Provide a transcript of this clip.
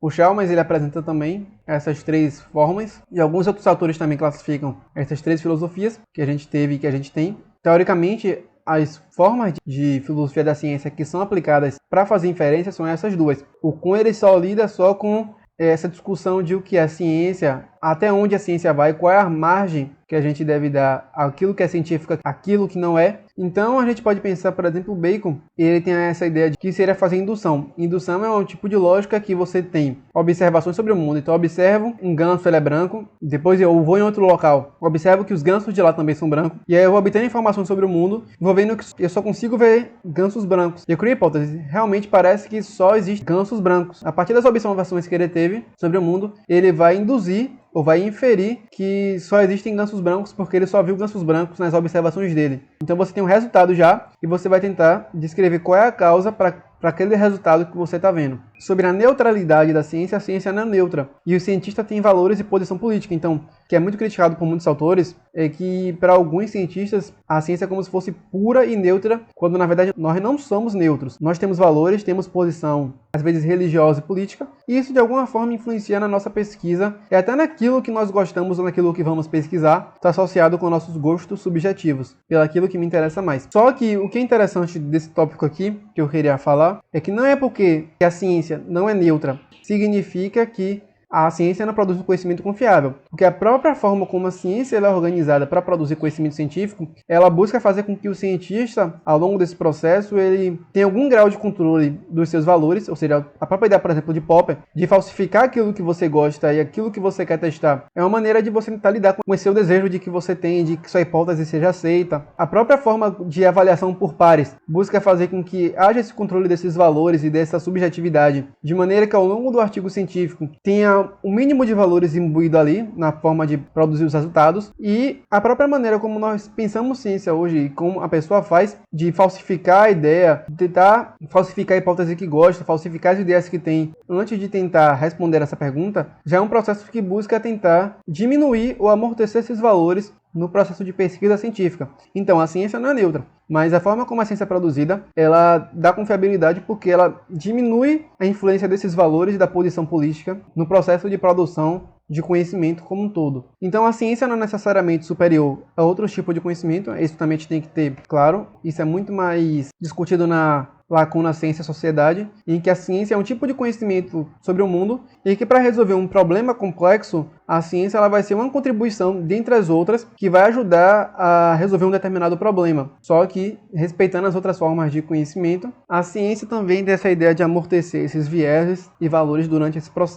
O Chalmers ele apresenta também essas três formas, e alguns outros autores também classificam essas três filosofias que a gente teve e que a gente tem. Teoricamente, as formas de filosofia da ciência que são aplicadas para fazer inferência são essas duas. O Kuhn ele só lida só com essa discussão de o que é ciência, até onde a ciência vai, qual é a margem que a gente deve dar àquilo que é científico, àquilo que não é. Então a gente pode pensar, por exemplo, o Bacon, ele tem essa ideia de que seria fazer indução. Indução é um tipo de lógica que você tem observações sobre o mundo. Então eu observo um ganso, ele é branco, depois eu vou em outro local, observo que os gansos de lá também são brancos, e aí eu vou obtendo informações sobre o mundo, vou vendo que eu só consigo ver gansos brancos. E eu crio a hipótese, realmente parece que só existem gansos brancos. A partir das observações que ele teve sobre o mundo, ele vai induzir ou vai inferir que só existem gansos brancos porque ele só viu gansos brancos nas observações dele. Então você tem um resultado já e você vai tentar descrever qual é a causa para aquele resultado que você está vendo. Sobre a neutralidade da ciência, a ciência não é neutra. E o cientista tem valores e posição política. Então, o que é muito criticado por muitos autores é que, para alguns cientistas, a ciência é como se fosse pura e neutra, quando, na verdade, nós não somos neutros. Nós temos valores, temos posição, às vezes, religiosa e política, e isso, de alguma forma, influencia na nossa pesquisa, e até naquilo que nós gostamos ou naquilo que vamos pesquisar, está associado com nossos gostos subjetivos, pelaquilo que me interessa mais. Só que o que é interessante desse tópico aqui, que eu queria falar, é que não é porque a ciência não é neutra, significa que a ciência não produz um conhecimento confiável, porque a própria forma como a ciência ela é organizada para produzir conhecimento científico, ela busca fazer com que o cientista, ao longo desse processo, ele tenha algum grau de controle dos seus valores, ou seja, a própria ideia, por exemplo, de Popper, de falsificar aquilo que você gosta e aquilo que você quer testar, é uma maneira de você tentar lidar com esse seu desejo de que você tem, de que sua hipótese seja aceita. A própria forma de avaliação por pares busca fazer com que haja esse controle desses valores e dessa subjetividade, de maneira que ao longo do artigo científico tenha o mínimo de valores imbuído ali na forma de produzir os resultados, e a própria maneira como nós pensamos ciência hoje e como a pessoa faz de falsificar a ideia, de tentar falsificar a hipótese que gosta, falsificar as ideias que tem antes de tentar responder essa pergunta, já é um processo que busca tentar diminuir ou amortecer esses valores no processo de pesquisa científica. Então, a ciência não é neutra, mas a forma como a ciência é produzida, ela dá confiabilidade porque ela diminui a influência desses valores da posição política no processo de produção de conhecimento como um todo. Então, a ciência não é necessariamente superior a outros tipos de conhecimento, isso também a gente tem que ter claro, isso é muito mais discutido na lacuna ciência-sociedade, em que a ciência é um tipo de conhecimento sobre o mundo e que para resolver um problema complexo, a ciência ela vai ser uma contribuição, dentre as outras, que vai ajudar a resolver um determinado problema. Só que, respeitando as outras formas de conhecimento, a ciência também tem essa ideia de amortecer esses vieses e valores durante esse processo.